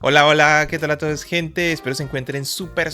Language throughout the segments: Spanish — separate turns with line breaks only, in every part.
Hola, hola, ¿qué tal a todos, gente? Espero se encuentren súper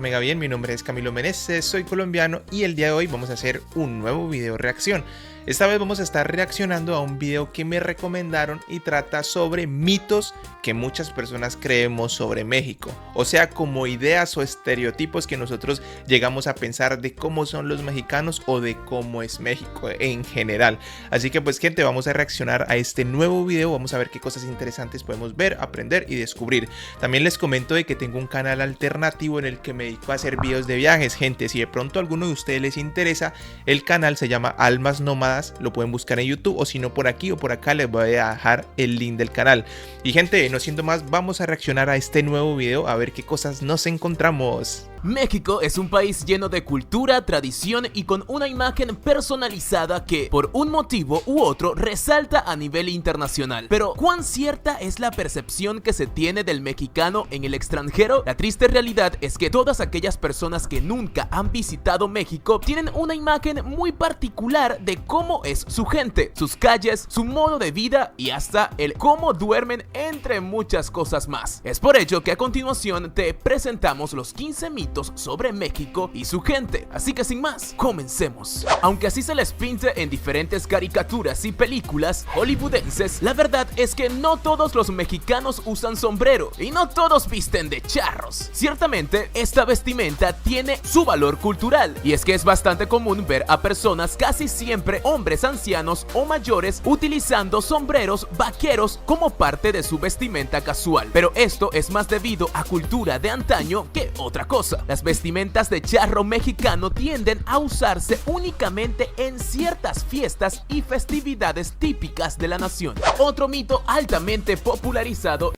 mega bien. Mi nombre es Camilo Meneses, soy colombiano y el día de hoy vamos a hacer un nuevo video reacción. Esta vez vamos a estar reaccionando a un video que me recomendaron y trata sobre mitos que muchas personas creemos sobre México. O sea, como ideas o estereotipos que nosotros llegamos a pensar de cómo son los mexicanos o de cómo es México en general. Así que pues, gente, vamos a reaccionar a este nuevo video. Vamos a ver qué cosas interesantes podemos ver, aprender y descubrir. También les comento de que tengo un canal alternativo en el que me dedico a hacer videos de viajes. Gente, si de pronto a alguno de ustedes les interesa, el canal se llama Almas Nómadas. Lo pueden buscar en YouTube, o si no, por aquí o por acá les voy a dejar el link del canal. Y gente, no siendo más, vamos a reaccionar a este nuevo video a ver qué cosas nos encontramos.
México es un país lleno de cultura, tradición y con una imagen personalizada que, por un motivo u otro, resalta a nivel internacional. Pero, ¿cuán cierta es la percepción que se tiene del mexicano en el extranjero? La triste realidad es que todas aquellas personas que nunca han visitado México tienen una imagen muy particular de cómo es su gente, sus calles, su modo de vida y hasta el cómo duermen, entre muchas cosas más. Es por ello que a continuación te presentamos los 15 mitos sobre México y su gente. Así que sin más, comencemos. Aunque así se les pinte en diferentes caricaturas y películas hollywoodenses, la verdad es que no todos los mexicanos usan sombrero y no todos visten de charros. Ciertamente, esta vestimenta tiene su valor cultural, y es que es bastante común ver a personas, casi siempre hombres ancianos o mayores, utilizando sombreros vaqueros como parte de su vestimenta casual. Pero esto es más debido a cultura de antaño que otra cosa. Las vestimentas de charro mexicano tienden a usarse únicamente en ciertas fiestas y festividades típicas de la nación. Otro mito altamente popularizado.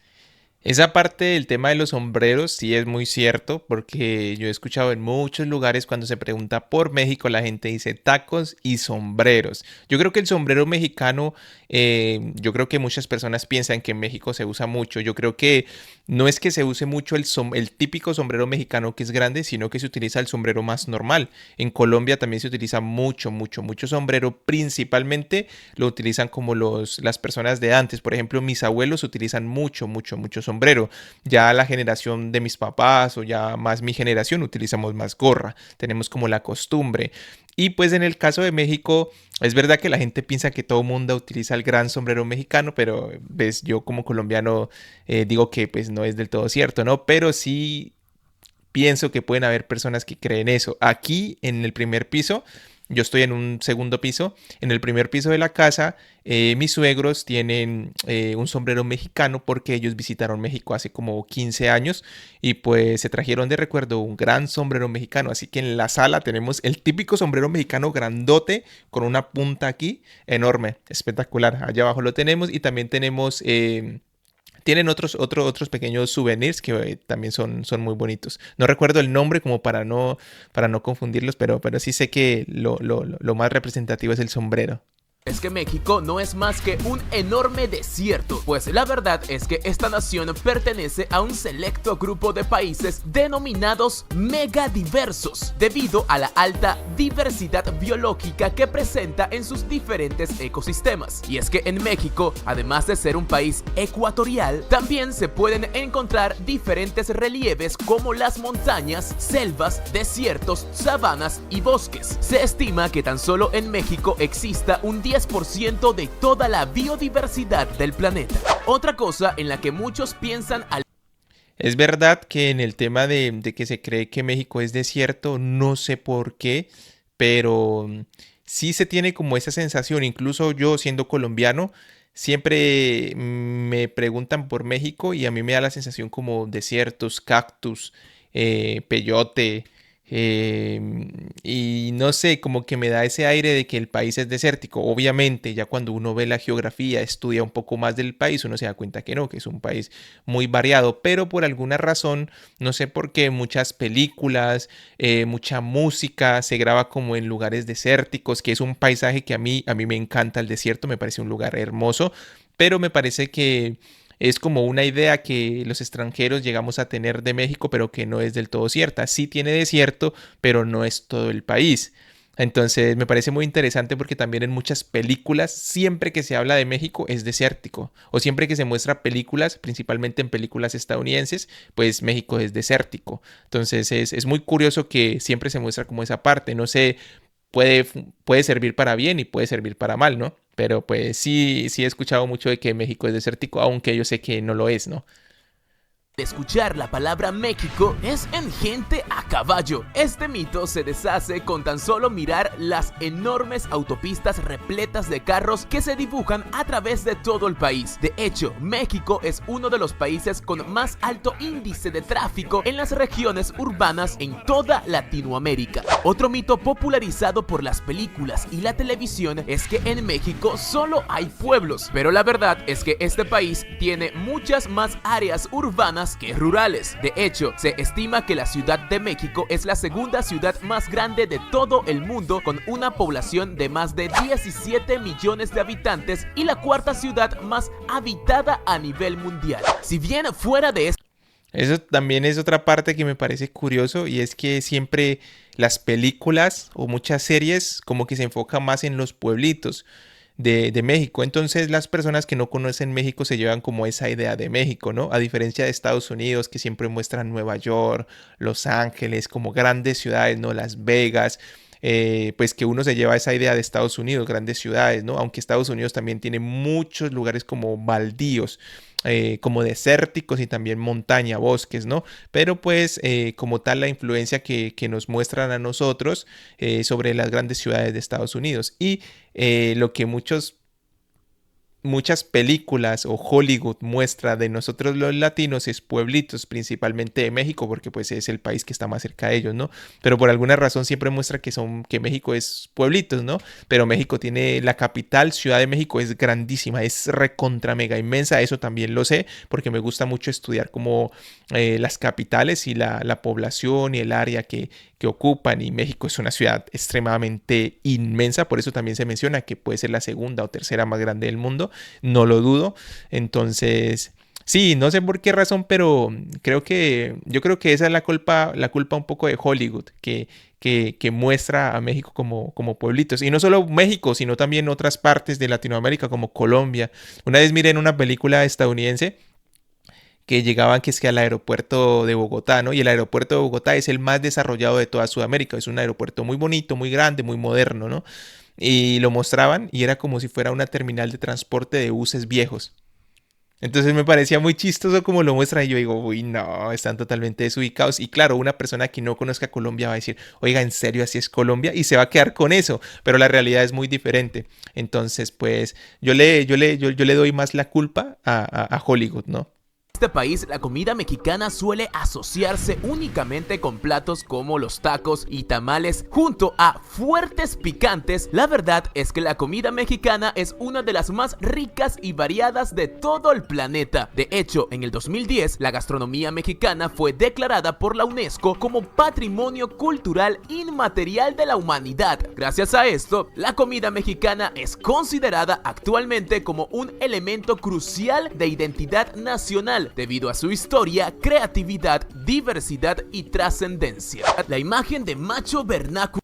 Esa parte del tema de los sombreros sí es muy cierto, porque yo he escuchado en muchos lugares cuando se pregunta por México, la gente dice tacos y sombreros. Yo creo que el sombrero mexicano, yo creo que muchas personas piensan que en México se usa mucho. Yo creo que no es que se use mucho el típico sombrero mexicano que es grande, sino que se utiliza el sombrero más normal. En Colombia también se utiliza mucho sombrero. Principalmente lo utilizan como las personas de antes. Por ejemplo, mis abuelos utilizan mucho sombrero. Ya la generación de mis papás o ya más mi generación utilizamos más gorra, tenemos como la costumbre. Y pues en el caso de México, es verdad que la gente piensa que todo mundo utiliza el gran sombrero mexicano, pero pues yo como colombiano digo que pues no es del todo cierto, ¿no? Pero sí pienso que pueden haber personas que creen eso. Aquí en el primer piso, yo estoy en un segundo piso. En el primer piso de la casa, mis suegros tienen un sombrero mexicano porque ellos visitaron México hace como 15 años y pues se trajeron de recuerdo un gran sombrero mexicano. Así que en la sala tenemos el típico sombrero mexicano grandote con una punta aquí enorme, espectacular. Allá abajo lo tenemos y también tenemos... tienen otros pequeños souvenirs que también son muy bonitos. No recuerdo el nombre como para no confundirlos, pero sí sé que lo más representativo es el sombrero.
Es que México no es más que un enorme desierto, pues la verdad es que esta nación pertenece a un selecto grupo de países denominados megadiversos, debido a la alta diversidad biológica que presenta en sus diferentes ecosistemas. Y es que en México, además de ser un país ecuatorial, también se pueden encontrar diferentes relieves como las montañas, selvas, desiertos, sabanas y bosques. Se estima que tan solo en México exista un 10% de toda la biodiversidad del planeta. Otra cosa en la que muchos piensan al...
Es verdad que en el tema de que se cree que México es desierto, no sé por qué, pero sí se tiene como esa sensación. Incluso yo siendo colombiano, siempre me preguntan por México y a mí me da la sensación como desiertos, cactus, peyote. Y no sé, como que me da ese aire de que el país es desértico. Obviamente, ya cuando uno ve la geografía, estudia un poco más del país, uno se da cuenta que no, que es un país muy variado, pero por alguna razón, no sé por qué, muchas películas, mucha música se graba como en lugares desérticos, que es un paisaje que a mí me encanta el desierto, me parece un lugar hermoso, pero me parece que es como una idea que los extranjeros llegamos a tener de México, pero que no es del todo cierta. Sí tiene desierto, pero no es todo el país. Entonces me parece muy interesante porque también en muchas películas, siempre que se habla de México es desértico. O siempre que se muestra películas, principalmente en películas estadounidenses, pues México es desértico. Entonces es muy curioso que siempre se muestra como esa parte. No sé, puede servir para bien y puede servir para mal, ¿no? Pero pues sí he escuchado mucho de que México es desértico, aunque yo sé que no lo es, ¿no?
De escuchar la palabra México es en gente a caballo. Este mito se deshace con tan solo mirar las enormes autopistas repletas de carros que se dibujan a través de todo el país. De hecho, México es uno de los países con más alto índice de tráfico en las regiones urbanas en toda Latinoamérica. Otro mito popularizado por las películas y la televisión es que en México solo hay pueblos, pero la verdad es que este país tiene muchas más áreas urbanas que rurales. De hecho, se estima que la Ciudad de México es la segunda ciudad más grande de todo el mundo, con una población de más de 17 millones de habitantes y la cuarta ciudad más habitada a nivel mundial. Si bien fuera de esto,
Eso también es otra parte que me parece curioso y es que siempre las películas o muchas series como que se enfocan más en los pueblitos de México. Entonces las personas que no conocen México se llevan como esa idea de México, ¿no? A diferencia de Estados Unidos que siempre muestran Nueva York, Los Ángeles como grandes ciudades, ¿no? Las Vegas. Pues que uno se lleva esa idea de Estados Unidos, grandes ciudades, ¿no? Aunque Estados Unidos también tiene muchos lugares como baldíos, como desérticos y también montaña, bosques, ¿no? Pero pues como tal la influencia que nos muestran a nosotros sobre las grandes ciudades de Estados Unidos y lo que muchas películas o Hollywood muestra de nosotros los latinos es pueblitos, principalmente de México, porque pues es el país que está más cerca de ellos, ¿no? Pero por alguna razón siempre muestra que México es pueblitos, ¿no? Pero México tiene la capital, Ciudad de México es grandísima, es recontra mega inmensa, eso también lo sé, porque me gusta mucho estudiar como las capitales y la población y el área que ocupan y México es una ciudad extremadamente inmensa, por eso también se menciona que puede ser la segunda o tercera más grande del mundo, no lo dudo. Entonces, sí, no sé por qué razón, pero yo creo que esa es la culpa un poco de Hollywood, que muestra a México como pueblitos. Y no solo México, sino también otras partes de Latinoamérica, como Colombia. Una vez miré en una película estadounidense que llegaban que es que al aeropuerto de Bogotá, ¿no? Y el aeropuerto de Bogotá es el más desarrollado de toda Sudamérica. Es un aeropuerto muy bonito, muy grande, muy moderno, ¿no? Y lo mostraban y era como si fuera una terminal de transporte de buses viejos. Entonces me parecía muy chistoso como lo muestra y yo digo, uy, no, están totalmente desubicados. Y claro, una persona que no conozca Colombia va a decir, oiga, ¿en serio así es Colombia? Y se va a quedar con eso, pero la realidad es muy diferente. Entonces, pues yo le doy más la culpa a Hollywood, ¿no?
este país, la comida mexicana suele asociarse únicamente con platos como los tacos y tamales junto a fuertes picantes. La verdad es que la comida mexicana es una de las más ricas y variadas de todo el planeta. De hecho, en el 2010, la gastronomía mexicana fue declarada por la UNESCO como Patrimonio Cultural Inmaterial de la Humanidad. Gracias a esto, la comida mexicana es considerada actualmente como un elemento crucial de identidad nacional debido a su historia, creatividad, diversidad y trascendencia. La imagen de macho vernáculo.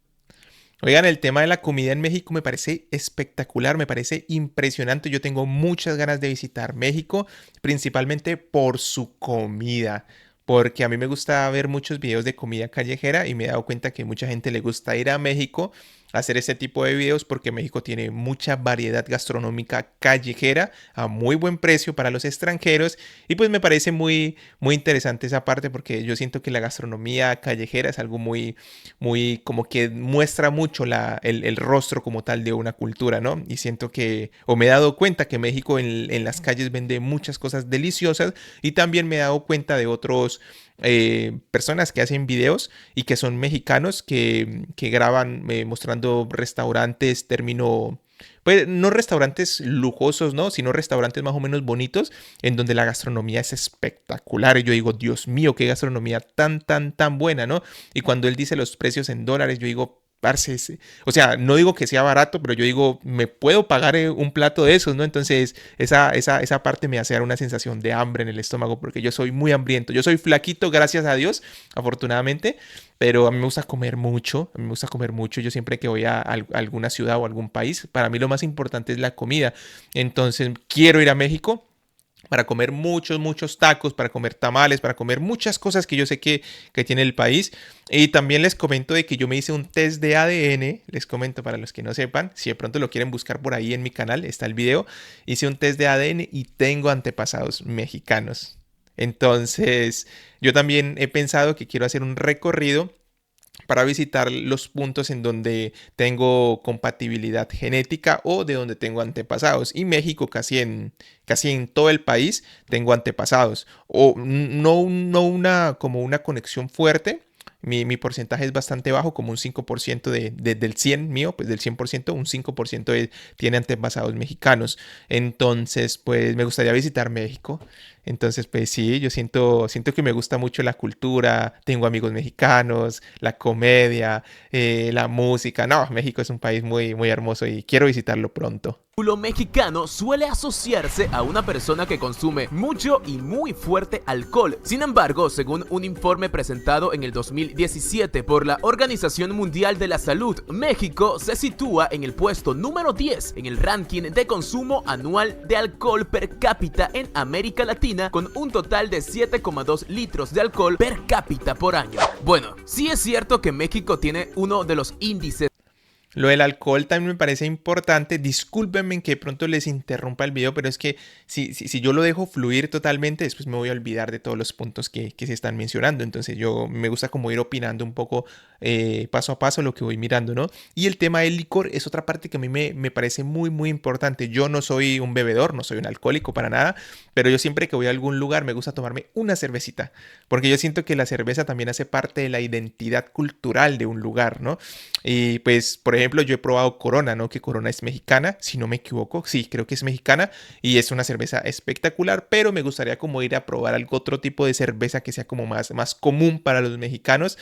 Oigan, el tema de la comida en México me parece espectacular, me parece impresionante. Yo tengo muchas ganas de visitar México, principalmente por su comida, porque a mí me gusta ver muchos videos de comida callejera y me he dado cuenta que mucha gente le gusta ir a México a hacer este tipo de videos porque México tiene mucha variedad gastronómica callejera a muy buen precio para los extranjeros y pues me parece muy interesante esa parte porque yo siento que la gastronomía callejera es algo muy como que muestra mucho el rostro como tal de una cultura, ¿no? Y siento que, o me he dado cuenta que México en las calles vende muchas cosas deliciosas y también me he dado cuenta de otros personas que hacen videos y que son mexicanos que graban mostrando restaurantes, pues no restaurantes lujosos, ¿no? Sino restaurantes más o menos bonitos en donde la gastronomía es espectacular. Y yo digo, Dios mío, qué gastronomía tan buena, ¿no? Y cuando él dice los precios en dólares, yo digo, parce, o sea, no digo que sea barato, pero yo digo, me puedo pagar un plato de esos, ¿no? Entonces, esa parte me hace dar una sensación de hambre en el estómago, porque yo soy muy hambriento. Yo soy flaquito, gracias a Dios, afortunadamente, pero a mí me gusta comer mucho, a mí me gusta comer mucho. Yo siempre que voy a alguna ciudad o algún país, para mí lo más importante es la comida. Entonces, quiero ir a México para comer muchos, muchos tacos, para comer tamales, para comer muchas cosas que yo sé que tiene el país. Y también les comento de que yo me hice un test de ADN, les comento para los que no sepan, si de pronto lo quieren buscar por ahí en mi canal, está el video. Hice un test de ADN y tengo antepasados mexicanos. Entonces, yo también he pensado que quiero hacer un recorrido para visitar los puntos en donde tengo compatibilidad genética o de donde tengo antepasados. Y México casi en todo el país tengo antepasados. O no una, como una conexión fuerte. Mi porcentaje es bastante bajo, como un 5% del 100 mío, pues del 100%, un 5% tiene antepasados mexicanos. Entonces, pues me gustaría visitar México. Entonces, pues sí, yo siento que me gusta mucho la cultura, tengo amigos mexicanos, la comedia, la música. No, México es un país muy, muy hermoso y quiero visitarlo pronto.
Lo mexicano suele asociarse a una persona que consume mucho y muy fuerte alcohol. Sin embargo, según un informe presentado en el 2017 por la Organización Mundial de la Salud, México se sitúa en el puesto número 10 en el ranking de consumo anual de alcohol per cápita en América Latina, con un total de 7,2 litros de alcohol per cápita por año. Bueno, sí es cierto que México tiene uno de los índices.
Lo del alcohol también me parece importante. Discúlpenme que de pronto les interrumpa el video, pero es que si yo lo dejo fluir totalmente, después me voy a olvidar de todos los puntos que se están mencionando. Entonces yo me gusta como ir opinando un poco paso a paso lo que voy mirando, ¿no? Y el tema del licor es otra parte que a mí me parece muy, muy importante. Yo no soy un bebedor, no soy un alcohólico para nada, pero yo siempre que voy a algún lugar me gusta tomarme una cervecita, porque yo siento que la cerveza también hace parte de la identidad cultural de un lugar, ¿no? Y pues, por ejemplo, yo he probado Corona, ¿no? Que Corona es mexicana, si no me equivoco. Sí, creo que es mexicana y es una cerveza espectacular, pero me gustaría como ir a probar algo otro tipo de cerveza que sea como más común para los mexicanos.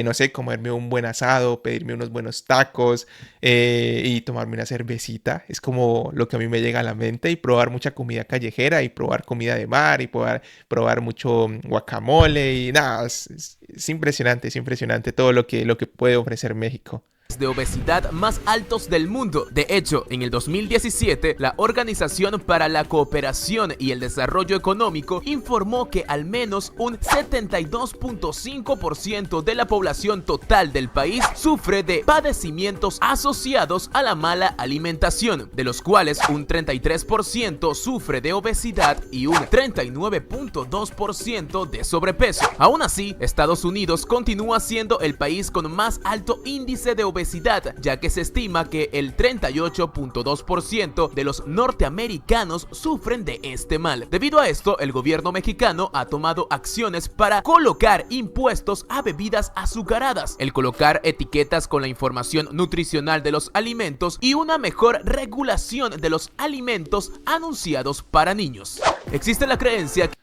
No sé, comerme un buen asado, pedirme unos buenos tacos y tomarme una cervecita. Es como lo que a mí me llega a la mente y probar mucha comida callejera y probar comida de mar y probar mucho guacamole y nada, es impresionante todo lo que puede ofrecer México.
De obesidad más altos del mundo. De hecho, en el 2017, la Organización para la Cooperación y el Desarrollo Económico informó que al menos un 72.5% de la población total del país sufre de padecimientos asociados a la mala alimentación, de los cuales un 33% sufre de obesidad y un 39.2% de sobrepeso. Aún así, Estados Unidos continúa siendo el país con más alto índice de obesidad, ya que se estima que el 38.2% de los norteamericanos sufren de este mal. Debido a esto, el gobierno mexicano ha tomado acciones para colocar impuestos a bebidas azucaradas, el colocar etiquetas con la información nutricional de los alimentos y una mejor regulación de los alimentos anunciados para niños. Existe la creencia que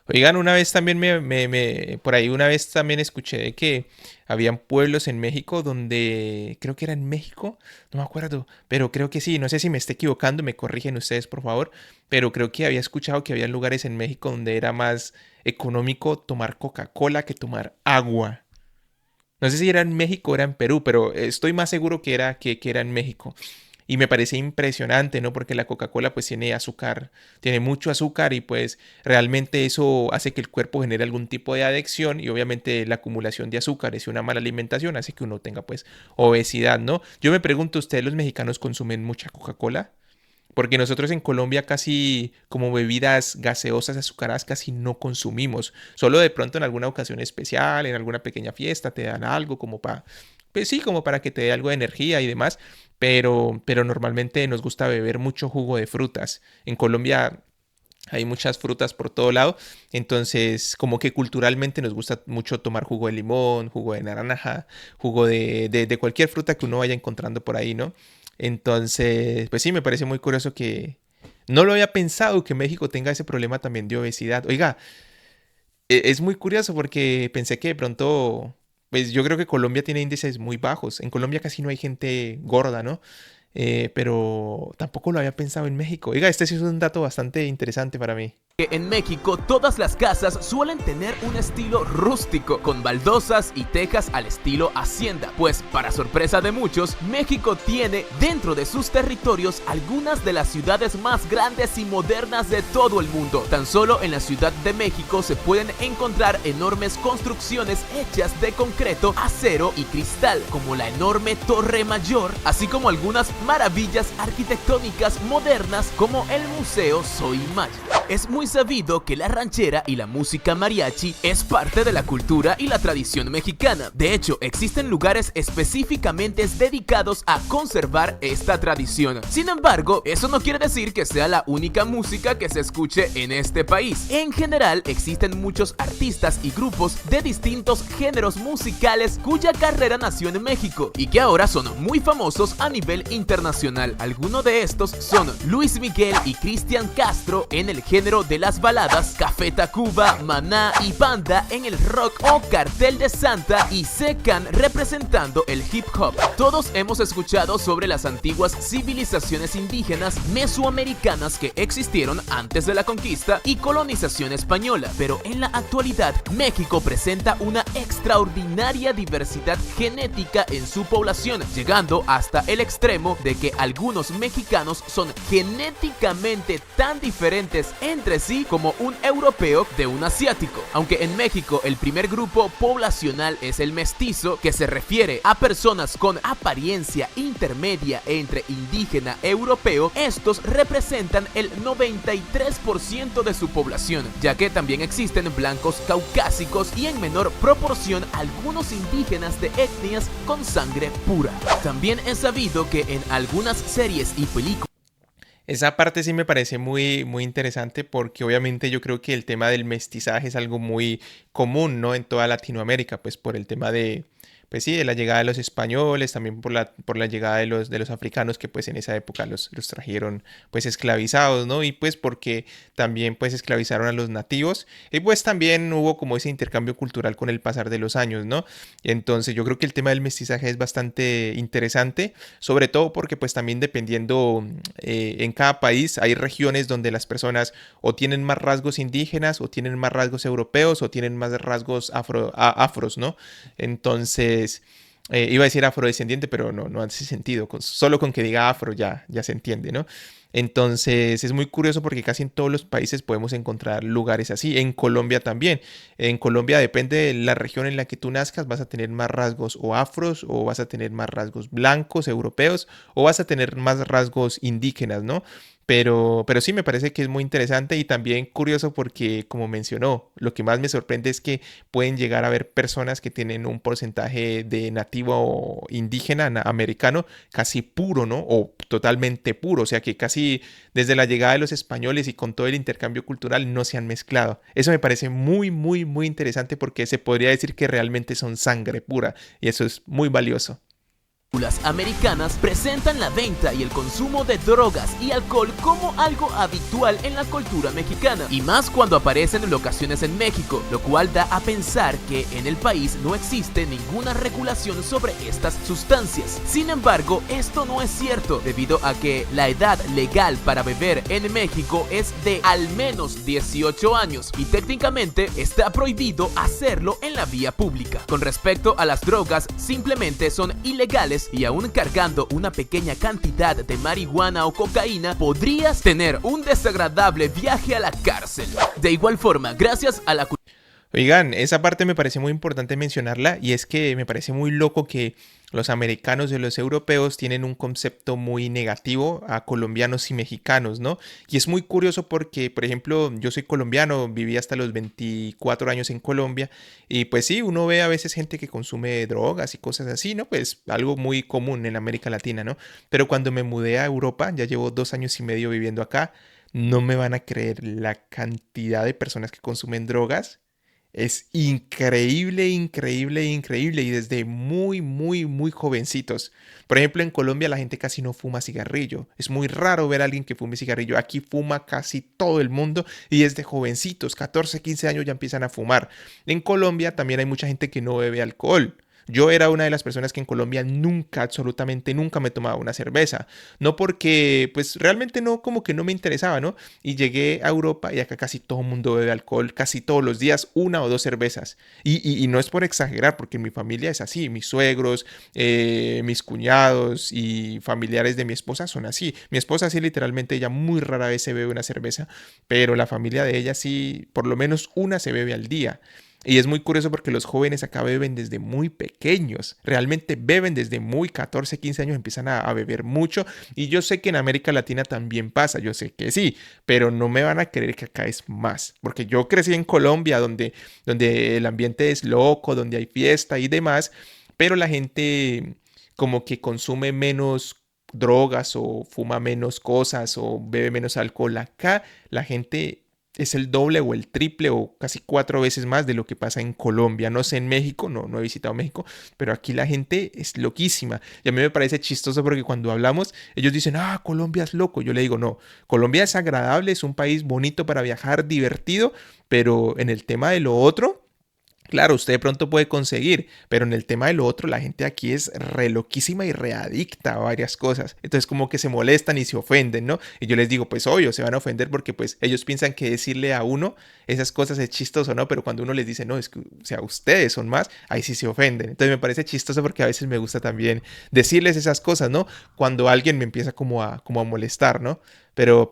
Oigan, una vez también por ahí una vez también escuché de que habían pueblos en México donde, creo que era en México, no me acuerdo, pero creo que sí, no sé si me esté equivocando, me corrigen ustedes por favor, pero creo que había escuchado que había lugares en México donde era más económico tomar Coca-Cola que tomar agua. No sé si era en México o era en Perú, pero estoy más seguro que era en México. Y me parece impresionante, ¿no? Porque la Coca-Cola pues tiene azúcar, tiene mucho azúcar y pues realmente eso hace que el cuerpo genere algún tipo de adicción y obviamente la acumulación de azúcares y una mala alimentación hace que uno tenga pues obesidad, ¿no? Yo me pregunto, ¿ustedes los mexicanos consumen mucha Coca-Cola? Porque nosotros en Colombia casi como bebidas gaseosas azucaradas casi no consumimos. Solo de pronto en alguna ocasión especial, en alguna pequeña fiesta te dan algo como para, pues sí, como para que te dé algo de energía y demás. Pero normalmente nos gusta beber mucho jugo de frutas. En Colombia hay muchas frutas por todo lado. Entonces como que culturalmente nos gusta mucho tomar jugo de limón, jugo de naranja, jugo de cualquier fruta que uno vaya encontrando por ahí, ¿no? Entonces, pues sí, me parece muy curioso que no lo había pensado que México tenga ese problema también de obesidad. Oiga, es muy curioso porque pensé que de pronto pues yo creo que Colombia tiene índices muy bajos. En Colombia casi no hay gente gorda, ¿no? Pero tampoco lo había pensado en México. Oiga, este sí es un dato bastante interesante para mí.
Que en México todas las casas suelen tener un estilo rústico, con baldosas y tejas al estilo hacienda, pues para sorpresa de muchos, México tiene dentro de sus territorios algunas de las ciudades más grandes y modernas de todo el mundo. Tan solo en la Ciudad de México se pueden encontrar enormes construcciones hechas de concreto, acero y cristal, como la enorme Torre Mayor, así como algunas maravillas arquitectónicas modernas como el Museo Soimaya. Es muy sabido que la ranchera y la música mariachi es parte de la cultura y la tradición mexicana. De hecho, existen lugares específicamente dedicados a conservar esta tradición. Sin embargo, eso no quiere decir que sea la única música que se escuche en este país. En general, existen muchos artistas y grupos de distintos géneros musicales cuya carrera nació en México y que ahora son muy famosos a nivel internacional. Algunos de estos son Luis Miguel y Cristian Castro en el género de las baladas, Café Tacuba, Maná y Banda en el rock o Cartel de Santa y Secan representando el hip hop. Todos hemos escuchado sobre las antiguas civilizaciones indígenas mesoamericanas que existieron antes de la conquista y colonización española, pero en la actualidad México presenta una extraordinaria diversidad genética en su población, llegando hasta el extremo de que algunos mexicanos son genéticamente tan diferentes entre sí como un europeo de un asiático. Aunque en México el primer grupo poblacional es el mestizo, que se refiere a personas con apariencia intermedia entre indígena e europeo, estos representan el 93% de su población, ya que también existen blancos caucásicos y en menor proporción algunos indígenas de etnias con sangre pura. También es sabido que en algunas series y películas
Esa parte sí me parece muy, muy interesante porque obviamente yo creo que el tema del mestizaje es algo muy común, ¿no? En toda Latinoamérica, pues por el tema de, pues sí, de la llegada de los españoles, también por la llegada de los africanos que pues en esa época los trajeron pues esclavizados, ¿no? Y pues porque también pues esclavizaron a los nativos y pues también hubo como ese intercambio cultural con el pasar de los años, ¿no? Entonces yo creo que el tema del mestizaje es bastante interesante, sobre todo porque pues también dependiendo en cada país hay regiones donde las personas o tienen más rasgos indígenas o tienen más rasgos europeos o tienen más rasgos afros, ¿no? Entonces, iba a decir afrodescendiente, pero no, no hace sentido. Solo con que diga afro ya se entiende, ¿no? Entonces es muy curioso porque casi en todos los países podemos encontrar lugares así. En Colombia también. En Colombia depende de la región en la que tú nazcas, vas a tener más rasgos o afros, o vas a tener más rasgos blancos, europeos, o vas a tener más rasgos indígenas, ¿no? Pero sí me parece que es muy interesante y también curioso porque, como mencionó, lo que más me sorprende es que pueden llegar a haber personas que tienen un porcentaje de nativo indígena americano casi puro, ¿no? O totalmente puro, o sea que casi desde la llegada de los españoles y con todo el intercambio cultural no se han mezclado. Eso me parece muy, muy, muy interesante porque se podría decir que realmente son sangre pura y eso es muy valioso.
Las americanas presentan la venta y el consumo de drogas y alcohol como algo habitual en la cultura mexicana, y más cuando aparecen locaciones en México, lo cual da a pensar que en el país no existe ninguna regulación sobre estas sustancias. Sin embargo, esto no es cierto, debido a que la edad legal para beber en México es de al menos 18 años y técnicamente está prohibido hacerlo en la vía pública. Con respecto a las drogas, simplemente son ilegales y aún cargando una pequeña cantidad de marihuana o cocaína, podrías tener un desagradable viaje a la cárcel. De igual forma, gracias a la
Oigan, esa parte me parece muy importante mencionarla y es que me parece muy loco que los americanos y los europeos tienen un concepto muy negativo a colombianos y mexicanos, ¿no? Y es muy curioso porque, por ejemplo, yo soy colombiano, viví hasta los 24 años en Colombia y pues sí, uno ve a veces gente que consume drogas y cosas así, ¿no? Pues algo muy común en América Latina, ¿no? Pero cuando me mudé a Europa, ya llevo 2 años y medio viviendo acá, no me van a creer la cantidad de personas que consumen drogas Es increíble, increíble, increíble y desde muy, muy, muy jovencitos. Por ejemplo, en Colombia la gente casi no fuma cigarrillo. Es muy raro ver a alguien que fume cigarrillo. Aquí fuma casi todo el mundo y desde jovencitos, 14, 15 años ya empiezan a fumar. En Colombia también hay mucha gente que no bebe alcohol. Yo era una de las personas que en Colombia nunca, absolutamente nunca me tomaba una cerveza. No porque, pues realmente no, como que no me interesaba, ¿no? Y llegué a Europa y acá casi todo el mundo bebe alcohol, casi todos los días, una o dos cervezas. Y no es por exagerar, porque en mi familia es así. Mis suegros, mis cuñados y familiares de mi esposa son así. Mi esposa sí, literalmente, ella muy rara vez se bebe una cerveza, pero la familia de ella sí, por lo menos una se bebe al día. Y es muy curioso porque los jóvenes acá beben desde muy pequeños, realmente beben desde muy 14, 15 años, empiezan a beber mucho. Y yo sé que en América Latina también pasa, yo sé que sí, pero no me van a creer que acá es más, porque yo crecí en Colombia donde el ambiente es loco, donde hay fiesta y demás, pero la gente como que consume menos drogas o fuma menos cosas o bebe menos alcohol. Acá la gente es el doble o el triple o casi 4 veces más de lo que pasa en Colombia. No sé en México, no he visitado México, pero aquí la gente es loquísima. Y a mí me parece chistoso porque cuando hablamos, ellos dicen, ah, Colombia es loco. Yo le digo, no, Colombia es agradable, es un país bonito para viajar, divertido, pero en el tema de lo otro... Claro, usted de pronto puede conseguir, pero en el tema de lo otro, la gente aquí es re loquísima y readicta a varias cosas. Entonces como que se molestan y se ofenden, ¿no? Y yo les digo, pues obvio, se van a ofender porque pues ellos piensan que decirle a uno esas cosas es chistoso, ¿no? Pero cuando uno les dice, no, es que, o sea, ustedes son más, ahí sí se ofenden. Entonces me parece chistoso porque a veces me gusta también decirles esas cosas, ¿no? Cuando alguien me empieza como a molestar, ¿no? Pero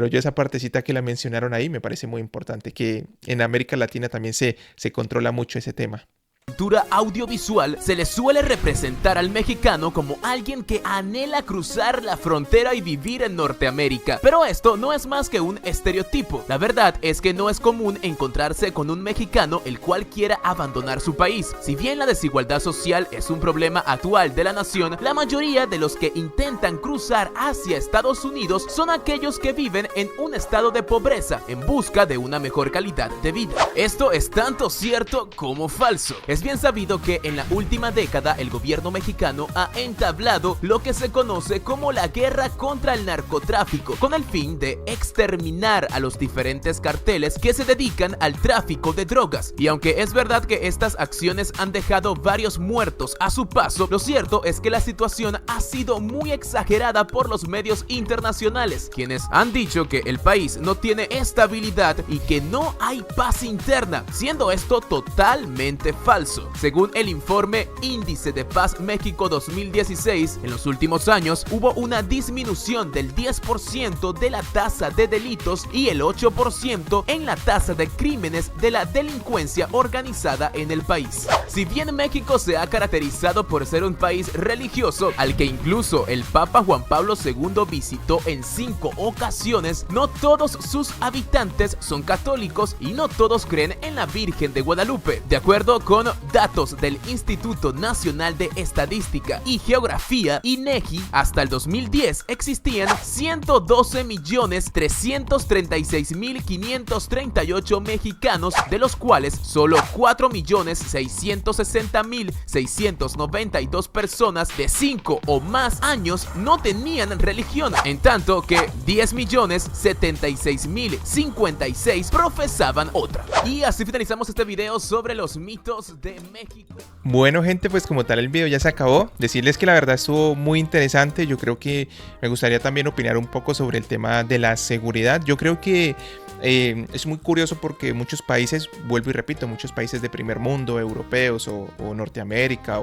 yo esa partecita que la mencionaron ahí me parece muy importante, que en América Latina también se controla mucho ese tema.
Cultura audiovisual se le suele representar al mexicano como alguien que anhela cruzar la frontera y vivir en Norteamérica. Pero esto no es más que un estereotipo. La verdad es que no es común encontrarse con un mexicano el cual quiera abandonar su país. Si bien la desigualdad social es un problema actual de la nación, la mayoría de los que intentan cruzar hacia Estados Unidos son aquellos que viven en un estado de pobreza en busca de una mejor calidad de vida. Esto es tanto cierto como falso. Es bien sabido que en la última década el gobierno mexicano ha entablado lo que se conoce como la guerra contra el narcotráfico, con el fin de exterminar a los diferentes carteles que se dedican al tráfico de drogas. Y aunque es verdad que estas acciones han dejado varios muertos a su paso, lo cierto es que la situación ha sido muy exagerada por los medios internacionales, quienes han dicho que el país no tiene estabilidad y que no hay paz interna, siendo esto totalmente falso. Según el informe Índice de Paz México 2016, en los últimos años hubo una disminución del 10% de la tasa de delitos y el 8% en la tasa de crímenes de la delincuencia organizada en el país. Si bien México se ha caracterizado por ser un país religioso, al que incluso el Papa Juan Pablo II visitó en 5 ocasiones, no todos sus habitantes son católicos y no todos creen en la Virgen de Guadalupe. De acuerdo con datos del Instituto Nacional de Estadística y Geografía, INEGI, hasta el 2010 existían 112.336.538 mexicanos, de los cuales solo 4.660.692 personas de 5 o más años no tenían religión, en tanto que 10.076.056 profesaban otra. Y así finalizamos este video sobre los mitos de México.
Bueno, gente, pues como tal el video ya se acabó. Decirles que la verdad estuvo muy interesante. Yo creo que me gustaría también opinar un poco sobre el tema de la seguridad. Yo creo que es muy curioso porque muchos países, vuelvo y repito, muchos países de primer mundo, europeos o Norteamérica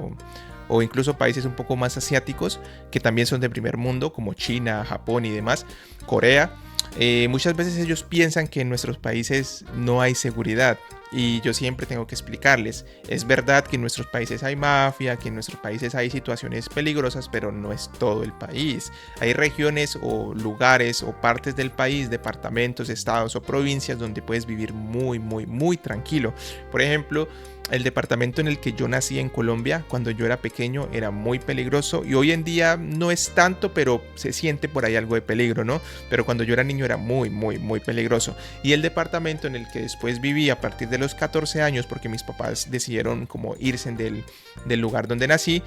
o incluso países un poco más asiáticos que también son de primer mundo, como China, Japón y demás, Corea. Muchas veces ellos piensan que en nuestros países no hay seguridad. Y yo siempre tengo que explicarles, es verdad que en nuestros países hay mafia, que en nuestros países hay situaciones peligrosas, pero no es todo el país. Hay regiones o lugares o partes del país, departamentos, estados o provincias donde puedes vivir muy, muy, muy tranquilo. Por ejemplo, el departamento en el que yo nací en Colombia, cuando yo era pequeño, era muy peligroso y hoy en día no es tanto, pero se siente por ahí algo de peligro, ¿no? Pero cuando yo era niño era muy, muy, muy peligroso. Y el departamento en el que después viví a partir de los 14 años, porque mis papás decidieron como irse del lugar donde nací,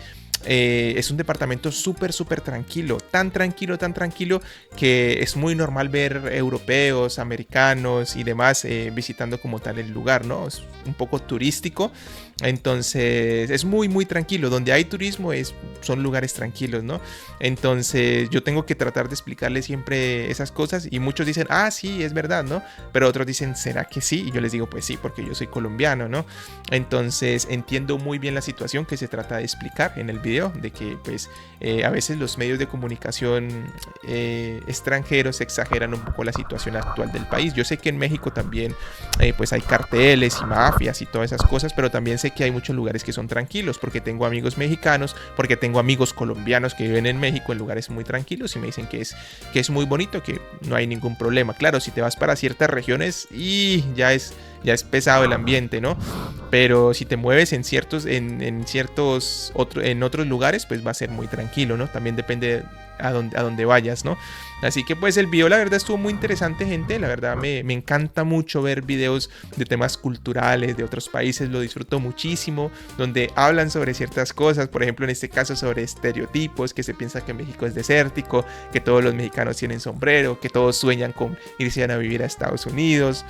es un departamento súper tranquilo, tan tranquilo que es muy normal ver europeos, americanos y demás visitando como tal el lugar, ¿no? Es un poco turístico, entonces es muy tranquilo. Donde hay turismo son lugares tranquilos, ¿no? Entonces yo tengo que tratar de explicarles siempre esas cosas y muchos dicen, ah, sí, es verdad, ¿no? Pero otros dicen, ¿será que sí? Y yo les digo, pues sí, porque yo soy colombiano, ¿no? Entonces entiendo muy bien la situación que se trata de explicar en el video, de que pues a veces los medios de comunicación extranjeros exageran un poco la situación actual del país. Yo sé que en México también pues hay carteles y mafias y todas esas cosas, pero también sé que hay muchos lugares que son tranquilos, porque tengo amigos mexicanos, porque tengo amigos colombianos que viven en México en lugares muy tranquilos y me dicen que es muy bonito, que no hay ningún problema. Claro, si te vas para ciertas regiones y ya es pesado el ambiente, ¿no? Pero si te mueves en otros lugares, pues va a ser muy tranquilo, ¿no? También depende a dónde vayas, ¿no? Así que pues el video la verdad estuvo muy interesante, gente. La verdad me encanta mucho ver videos de temas culturales de otros países, lo disfruto muchísimo, donde hablan sobre ciertas cosas, por ejemplo en este caso sobre estereotipos, que se piensa que México es desértico, que todos los mexicanos tienen sombrero, que todos sueñan con irse a vivir a Estados Unidos.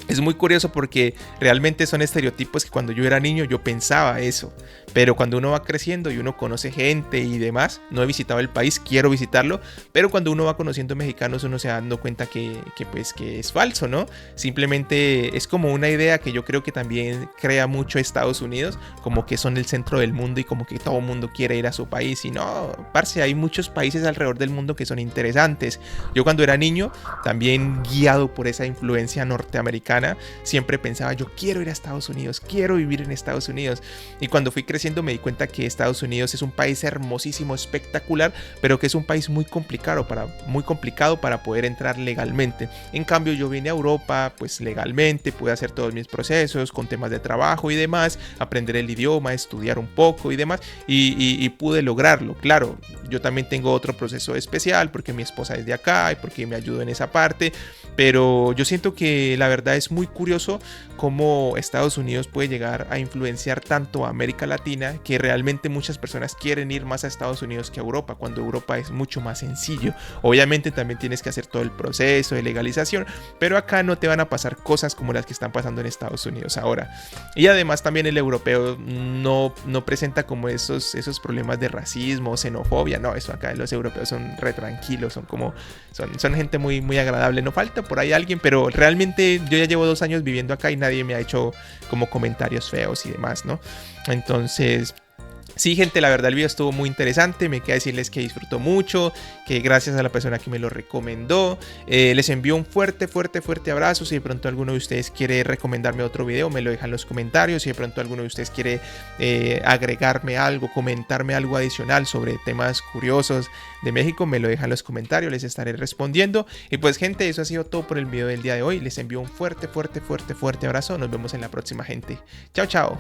Es muy curioso porque realmente son estereotipos que cuando yo era niño yo pensaba eso, pero cuando uno va creciendo y uno conoce gente y demás, no he visitado el país, quiero visitarlo, pero cuando uno va conociendo mexicanos uno se va dando cuenta que es falso, ¿no? Simplemente es como una idea que yo creo que también crea mucho Estados Unidos, como que son el centro del mundo y como que todo el mundo quiere ir a su país, y no, parce, hay muchos países alrededor del mundo que son interesantes. Yo cuando era niño, también guiado por esa influencia norteamericana, siempre pensaba, yo quiero ir a Estados Unidos, quiero vivir en Estados Unidos. Y cuando fui creciendo me di cuenta que Estados Unidos es un país hermosísimo, espectacular, pero que es un país muy complicado para poder entrar legalmente. En cambio yo vine a Europa pues legalmente, pude hacer todos mis procesos con temas de trabajo y demás, aprender el idioma, estudiar un poco y demás, y pude lograrlo. Claro, yo también tengo otro proceso especial porque mi esposa es de acá y porque me ayudó en esa parte, pero yo siento que la verdad es muy curioso cómo Estados Unidos puede llegar a influenciar tanto a América Latina, que realmente muchas personas quieren ir más a Estados Unidos que a Europa, cuando Europa es mucho más sencillo. Obviamente también tienes que hacer todo el proceso de legalización, pero acá no te van a pasar cosas como las que están pasando en Estados Unidos ahora. Y además también el europeo no presenta como esos problemas de racismo, xenofobia, no, eso acá los europeos son re tranquilos, son gente muy agradable. No falta por ahí alguien, pero realmente yo ya llevo 2 años viviendo acá y nadie me ha hecho como comentarios feos y demás, ¿no? Entonces, sí, gente, la verdad el video estuvo muy interesante. Me queda decirles que disfruto mucho, que gracias a la persona que me lo recomendó. Les envío un fuerte abrazo. Si de pronto alguno de ustedes quiere recomendarme otro video, me lo dejan en los comentarios. Si de pronto alguno de ustedes quiere agregarme algo, comentarme algo adicional sobre temas curiosos de México, me lo dejan en los comentarios, les estaré respondiendo. Y pues, gente, eso ha sido todo por el video del día de hoy. Les envío un fuerte abrazo. Nos vemos en la próxima, gente. Chao.